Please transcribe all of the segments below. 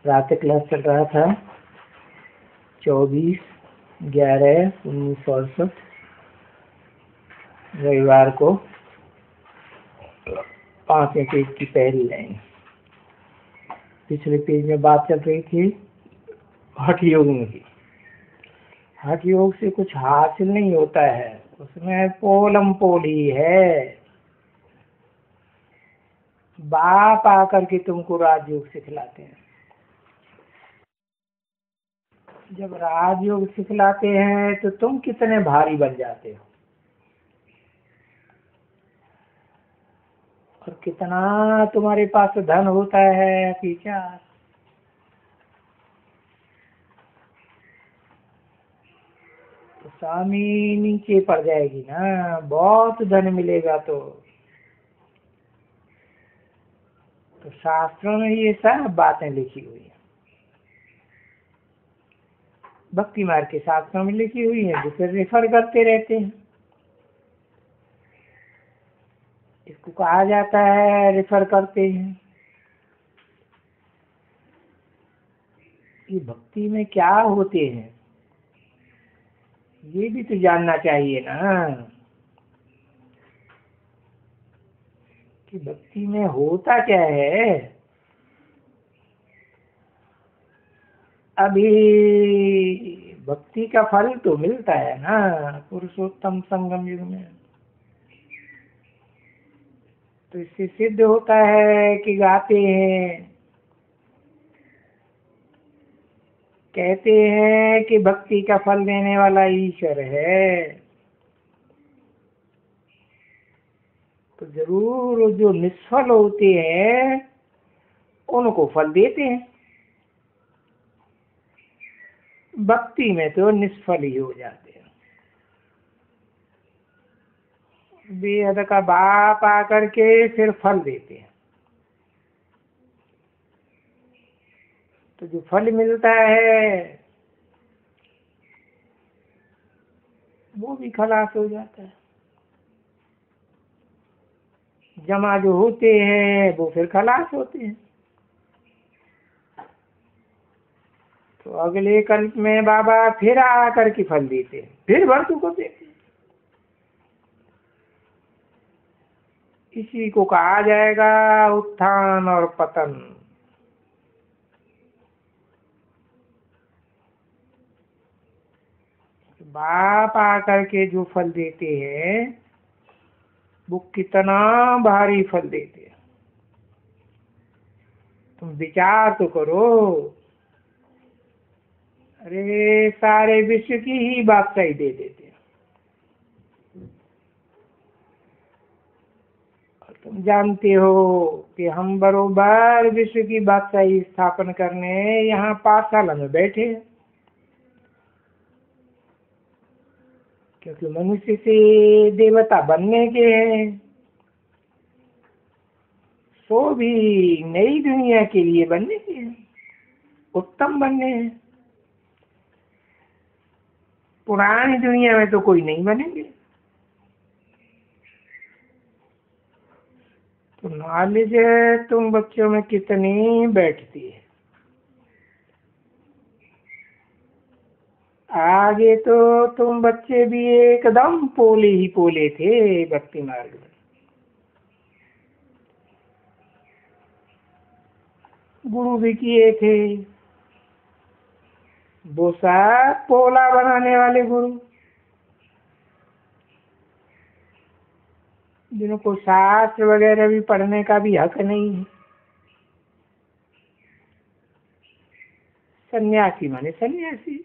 रात क्लास चल रहा था 24/11/1968 रविवार को 5वें पेज की पहली लाइन। पिछले पेज में बात चल रही थी हठ योग की। हठ योग से कुछ हासिल नहीं होता है, उसमें पोलम पोली है। बाप आकर के तुमको राजयोग सिखलाते हैं। जब राजयोग सिखलाते हैं तो तुम कितने भारी बन जाते हो और कितना तुम्हारे पास धन होता है पीछा। तो स्वामी नीचे पड़ जाएगी ना, बहुत धन मिलेगा। तो शास्त्रों में ये सब बातें लिखी हुई है, भक्ति मार्ग के शास्त्रों में लिखी हुई है, जिसे रेफर करते रहते हैं। इसको कहा जाता है रेफर करते हैं। कि भक्ति में क्या होते हैं ये भी तो जानना चाहिए ना, कि भक्ति में होता क्या है। अभी भक्ति का फल तो मिलता है ना पुरुषोत्तम संगम युग में। तो इससे सिद्ध होता है कि गाते हैं, कहते हैं कि भक्ति का फल देने वाला ईश्वर है। तो जरूर जो निष्फल होते हैं उनको फल देते हैं। भक्ति में तो निष्फल ही हो जाते हैं। बेहद का बाप आकर के फिर फल देते हैं। तो जो फल मिलता है वो भी खलास हो जाता है। जमा जो होते हैं वो फिर खलास होते हैं। तो अगले कल्प में बाबा फिर आकर के फल देते हैं, फिर वर्तु को देते हैं। इसी को कहा जाएगा उत्थान और पतन। बाप आकर के जो फल देते हैं वो कितना भारी फल देते हैं, तुम विचार तो करो। अरे सारे विश्व की ही बादशाही दे देते हैं। और तुम जानते हो कि हम बरोबर विश्व की बादशाही स्थापन करने यहाँ पाठशाला में बैठे हैं, क्योंकि मनुष्य से देवता बनने के हैं, सो भी नई दुनिया के लिए बनने के हैं, उत्तम बनने हैं। पुरानी दुनिया में तो कोई नहीं बनेंगे। तो नॉलेज तुम बच्चों में कितनी बैठती है। आगे तो तुम बच्चे भी एकदम पोले ही पोले थे भक्ति मार्ग में। गुरु भी किए थे, वो सब पोला बनाने वाले गुरु, जिनको शास्त्र वगैरह भी पढ़ने का भी हक नहीं है। सन्यासी माने सन्यासी,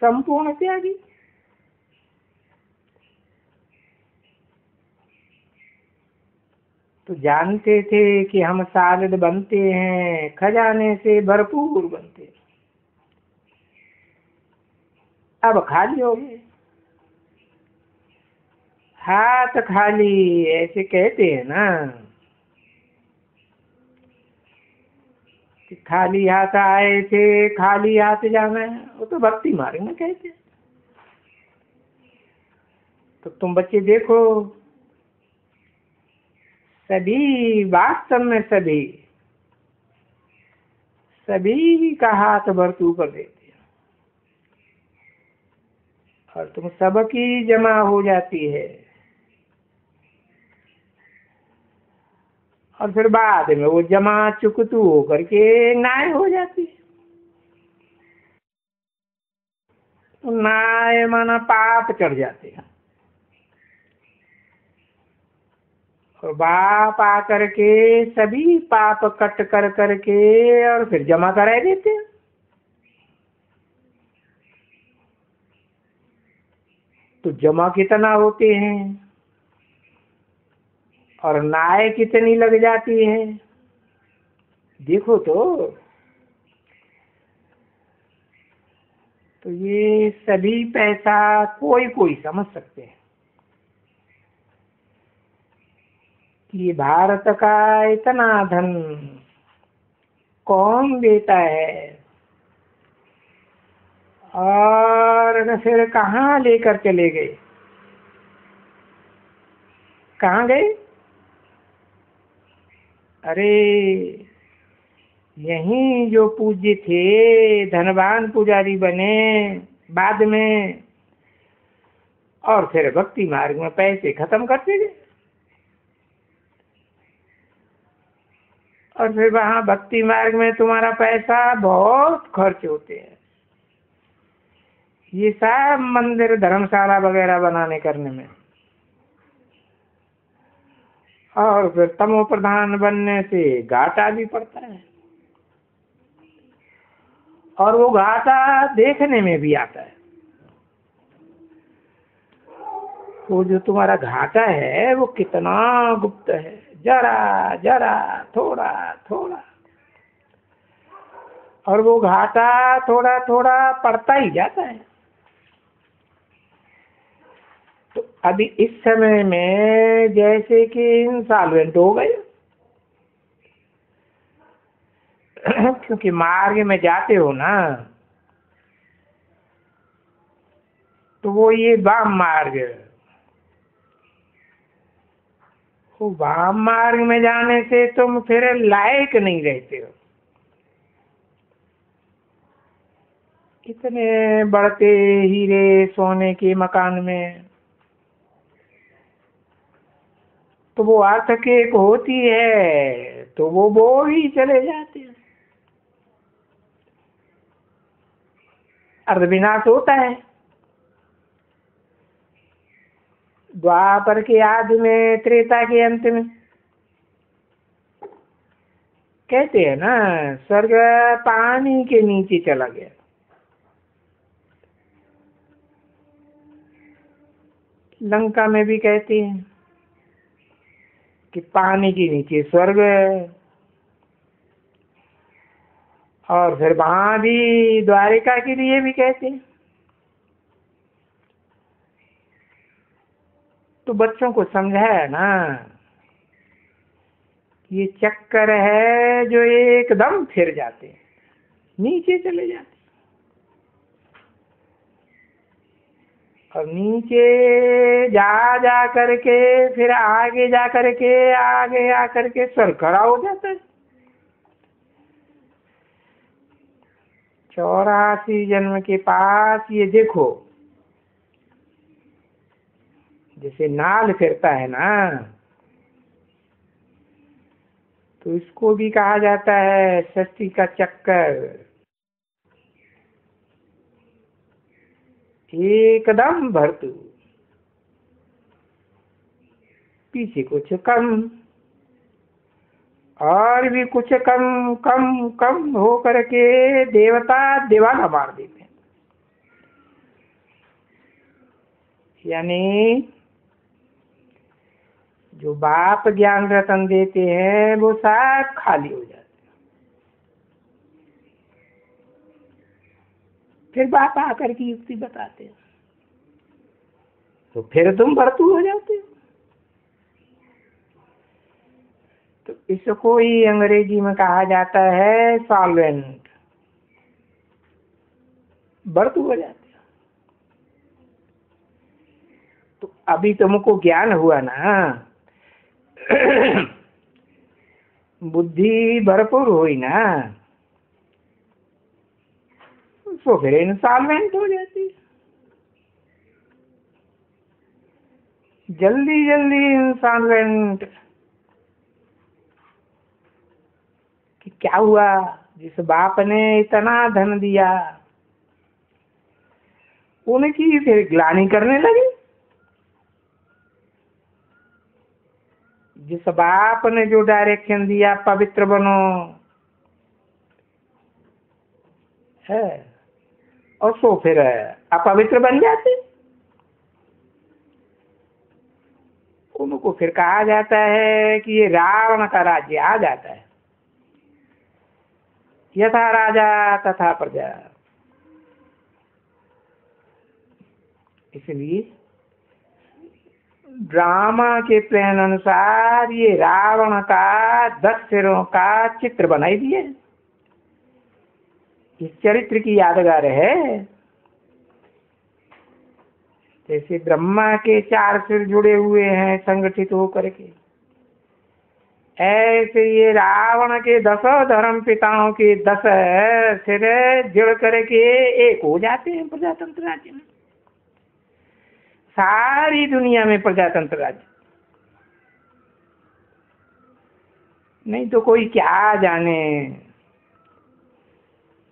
संपूर्ण त्यागी। तो जानते थे कि हम सालिद बनते हैं, खजाने से भरपूर बनते हैं। अब खाली हो गए, हाथ खाली, ऐसे कहते हैं ना कि खाली हाथ आए थे खाली हाथ जाना है। वो तो भक्ति मार्ग में कहते हैं। तो तुम बच्चे देखो, सभी वास्तव में सभी सभी का हाथ भरतू कर देते हैं और तुम सबकी जमा हो जाती है। और फिर बाद में वो जमा चुकतू हो करके नाय हो जाती है। तो नाय माना पाप चढ़ जाते हैं और बाप आकर के सभी पाप कट कर करके और फिर जमा करा देते हैं। तो जमा कितना होते हैं और नाय कितनी लग जाती है, देखो तो ये सभी पैसा कोई कोई समझ सकते हैं कि ये भारत का इतना धन कौन देता है और फिर कहाँ लेकर चले गए। कहाँ गए? अरे यहीं जो पूज्य थे धनवान पुजारी बने बाद में और फिर भक्ति मार्ग में पैसे खत्म करते गए और फिर वहां भक्ति मार्ग में तुम्हारा पैसा बहुत खर्च होते हैं। ये सब मंदिर धर्मशाला वगैरह बनाने करने में और फिर तमो प्रधान बनने से घाटा भी पड़ता है और वो घाटा देखने में भी आता है। वो जो तुम्हारा घाटा है वो कितना गुप्त है, जरा जरा थोड़ा थोड़ा, और वो घाटा थोड़ा थोड़ा पड़ता ही जाता है। तो अभी इस समय में जैसे कि इंसॉल्वेंट हो गए क्योंकि मार्ग में जाते हो ना तो वो ये वाम मार्ग, वो वाम मार्ग में जाने से तुम फिर लायक नहीं रहते हो। इतने बढ़ते हीरे सोने के मकान में तो वो अर्थ केक होती है तो वो ही चले जाते हैं। अर्ध विनाश होता है। द्वापर के आदि में त्रेता के अंत में कहते हैं ना स्वर्ग पानी के नीचे चला गया। लंका में भी कहते हैं कि पानी के नीचे स्वर्ग है और फिर वहां भी द्वारिका के लिए भी कहते हैं। तो बच्चों को समझाया ना ये चक्कर है जो एकदम फिर जाते हैं, नीचे चले जाते और नीचे जा करके फिर आगे जा करके आगे आकर के स्वर्ग खड़ा हो जाता है। 84 जन्म के पास ये देखो जैसे नाल फिरता है ना तो इसको भी कहा जाता है सृष्टि का चक्कर। एकदम भरतू, पीछे कुछ कम और भी कुछ कम कम कम हो करके देवता दीवाना मार देते हैं। यानी जो बाप ज्ञान रतन देते हैं वो सब खाली हो जाते हैं। फिर बाप आकर की युक्ति बताते हैं तो फिर तुम भरतू हो जाते हो। तो इसको ही अंग्रेजी में कहा जाता है सॉल्वेंट, भरतू हो जाते हो। तो अभी तुमको ज्ञान हुआ ना बुद्धि भरपूर हुई ना तो फिर इंस्टॉलमेंट हो जाती है, जल्दी जल्दी इंस्टॉलमेंट। कि क्या हुआ, जिस बाप ने इतना धन दिया उनकी फिर ग्लानि करने लगी। जिस बाप ने जो डायरेक्शन दिया पवित्र बनो है, और सो फिर अपवित्र बन जाते। उनको फिर कहा जाता है कि ये रावण का राज्य आ जाता है, यथा राजा तथा प्रजा। इसलिए ड्रामा के प्लान अनुसार ये रावण का 10 सिरों का चित्र बनाई दिए। इस चरित्र की यादगार है। जैसे ब्रह्मा के 4 सिर जुड़े हुए हैं संगठित होकर के, ऐसे ये रावण के 10 धर्म पिताओं के 10 सिर जुड़ करके एक हो जाते हैं प्रजातंत्र राज्य में। सारी दुनिया में प्रजातंत्र राज्य, नहीं तो कोई क्या जाने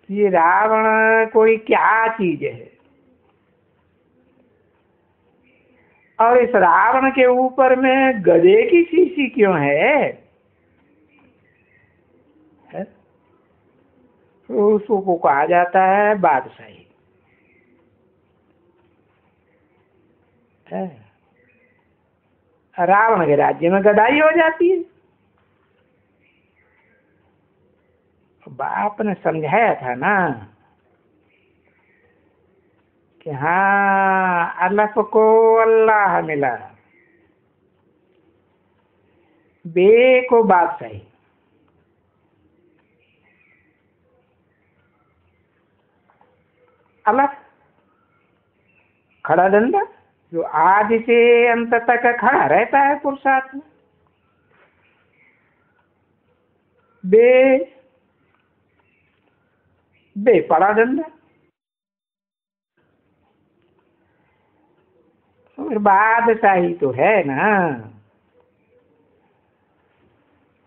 ये रावण कोई क्या चीज है। और इस रावण के ऊपर में गधे की शीशी क्यों है? तो उसको कहा जाता है बादशाही है। रावण के राज्य में गदाई हो जाती है। बाप ने समझाया था ना कि हाँ अल्लाह को अल्लाह मिला, बे को बादशाही। अल्लाह खड़ा डंडा जो आज से अंत तक खड़ा रहता है पुरुषार्थ में। बे पड़ा डंडा। और बादशाही तो है ना।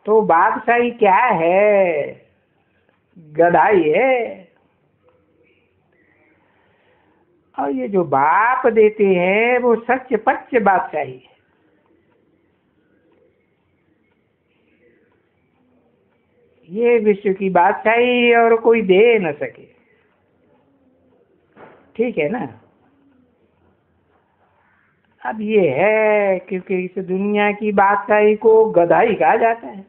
तो बादशाही क्या है? गधाई है। और ये जो बाप देते हैं वो सच पच्च बादशाही है। ये विश्व की बादशाही और कोई दे न सके। ठीक है ना। अब ये है क्योंकि इस दुनिया की बादशाही को गधाई कहा जाता है।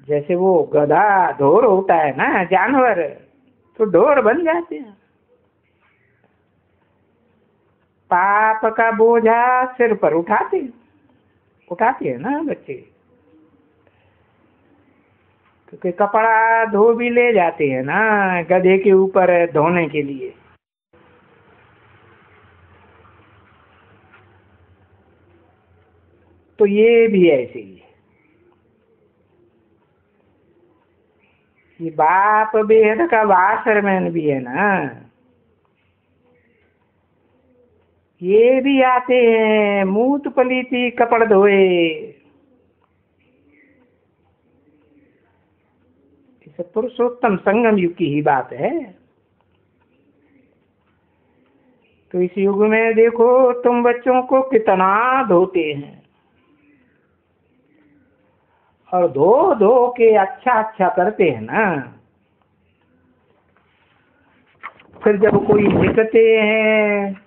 जैसे वो गधा ढोर होता है ना जानवर, तो ढोर बन जाते हैं। पाप का बोझा सिर पर उठाते हैं ना बच्चे, क्योंकि कपड़ा धो भी ले जाते हैं ना गधे के ऊपर धोने के लिए। तो ये भी ऐसे ही है। ये बाप बेहद का वाशरमैन भी है ना, ये भी आते हैं मूत पलीती कपड़ धोए। इस पुरुषोत्तम संगम युग की ही बात है। तो इस युग में देखो तुम बच्चों को कितना धोते हैं, और धो धो के अच्छा अच्छा करते हैं ना। फिर जब कोई लिखते हैं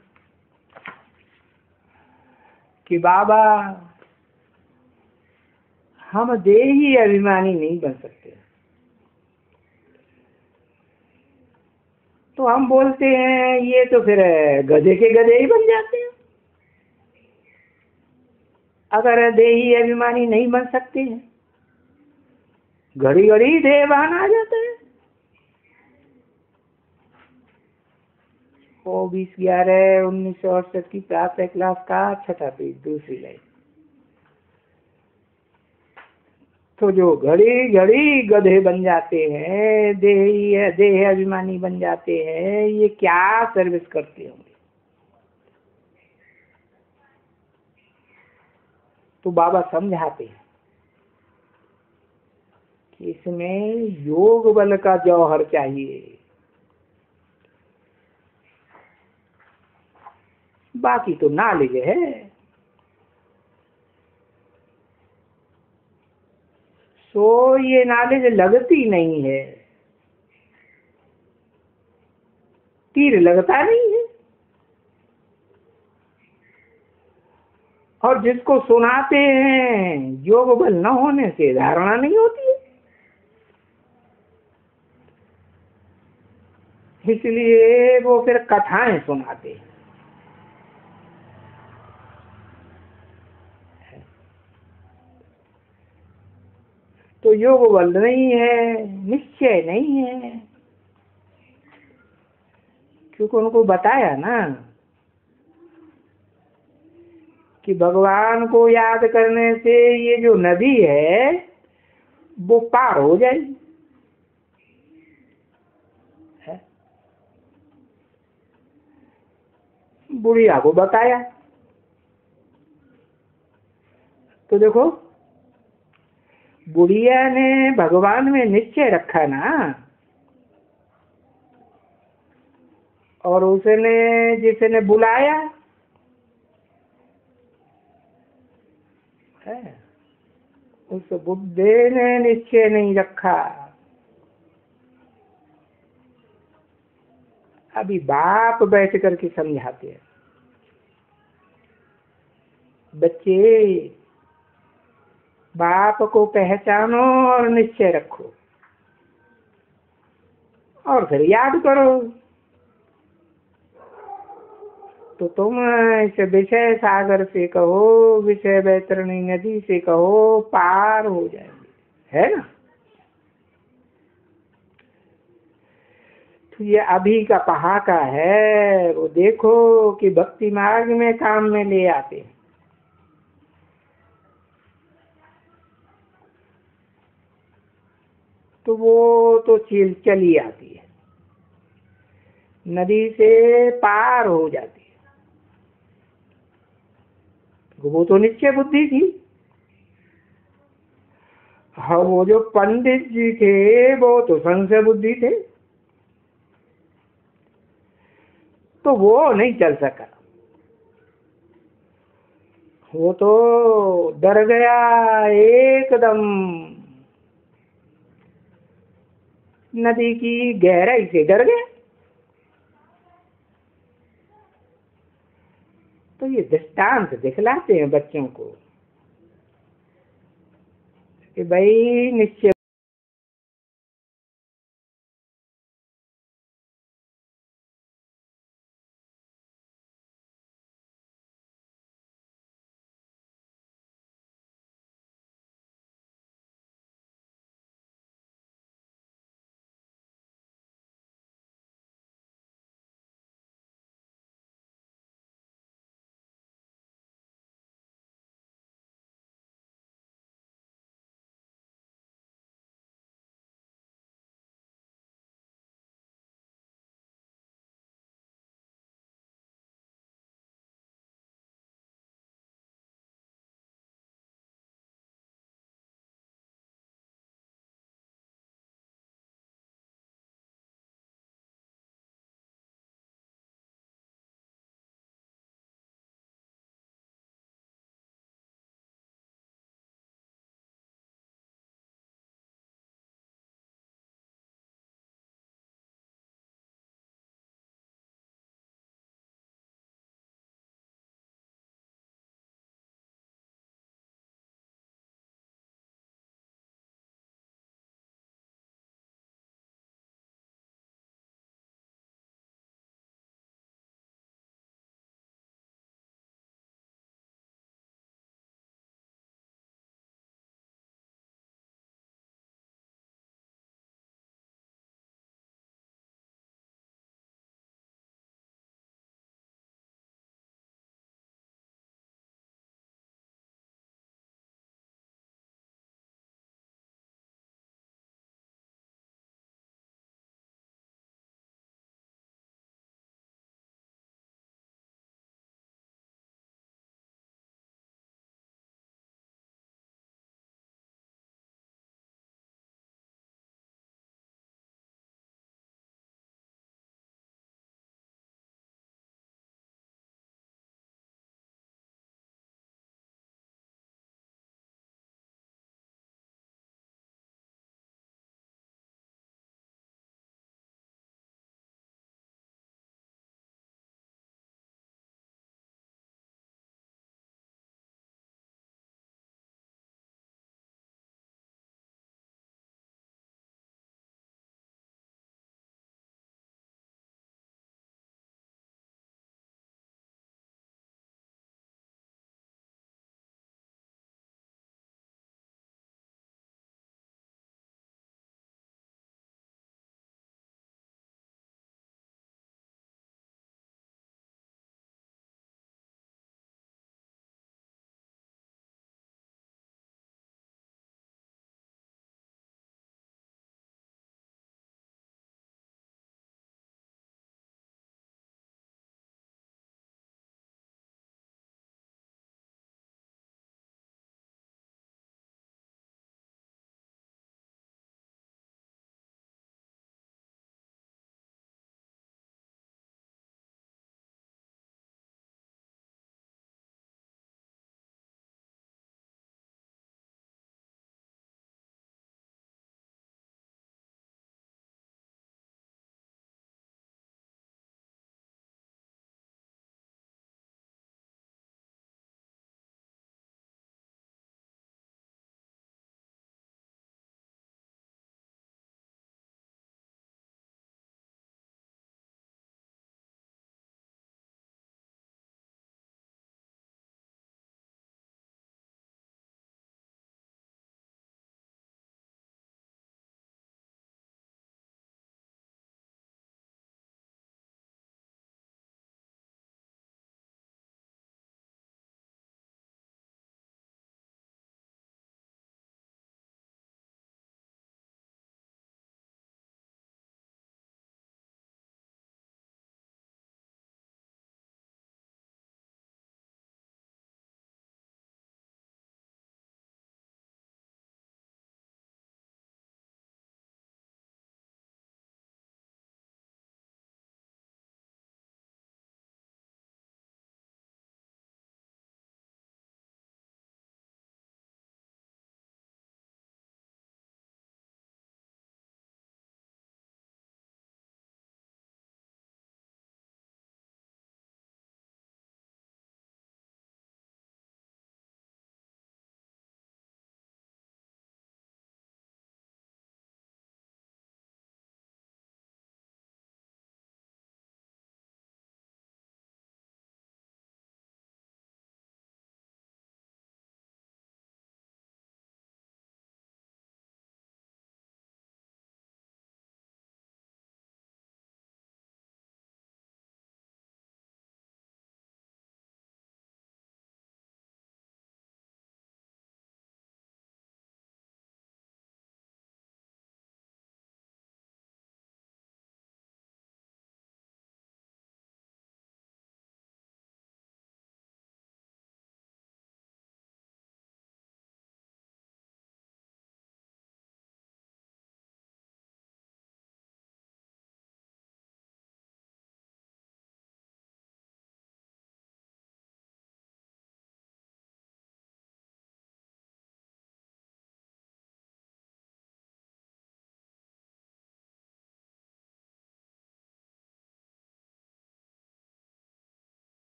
कि बाबा हम देही अभिमानी नहीं बन सकते, तो हम बोलते हैं ये तो फिर गधे के गधे ही बन जाते हैं। अगर देही अभिमानी नहीं बन सकते हैं, घड़ी घड़ी देवान आ जाता है। 24/11/1968 की प्रातः क्लास का 6ठा पेज, दूसरी लाइन। तो जो घड़ी घड़ी गधे बन जाते हैं, देह अभिमानी बन जाते हैं, ये क्या सर्विस करते होंगे। तो बाबा समझाते हैं कि इसमें योग बल का जौहर चाहिए, बाकी तो नॉलेज है। सो ये नॉलेज लगती नहीं है, तीर लगता नहीं है। और जिसको सुनाते हैं योग बल न होने से धारणा नहीं होती है, इसलिए वो फिर कथाएं सुनाते हैं। तो योग बल नहीं है, निश्चय नहीं है, क्योंकि उनको बताया ना कि भगवान को याद करने से ये जो नदी है वो पार हो जाएगी। बुढ़िया को बताया तो देखो, बुढ़िया ने भगवान में निश्चय रखा ना, और उसने जिसने बुलाया है, उस बुद्धे ने निश्चय नहीं रखा। अभी बाप बैठ करके समझाते हैं, बच्चे बाप को पहचानो और निश्चय रखो और फिर याद करो। तो तुम इस विषय सागर से कहो, विषय वैतरणी नदी से कहो, पार हो जाएंगे, है ना। तो ये अभी का पहाका है, वो देखो कि भक्ति मार्ग में काम में ले आते हैं। तो वो तो चली आती है, नदी से पार हो जाती है। वो तो निश्चय बुद्धि थी। हाँ, वो जो पंडित जी थे वो तो संशय बुद्धि थे, तो वो नहीं चल सका। वो तो डर गया एकदम, नदी की गहराई से डर गया। तो ये दृष्टांत दिखलाते हैं बच्चों को कि भाई निश्चय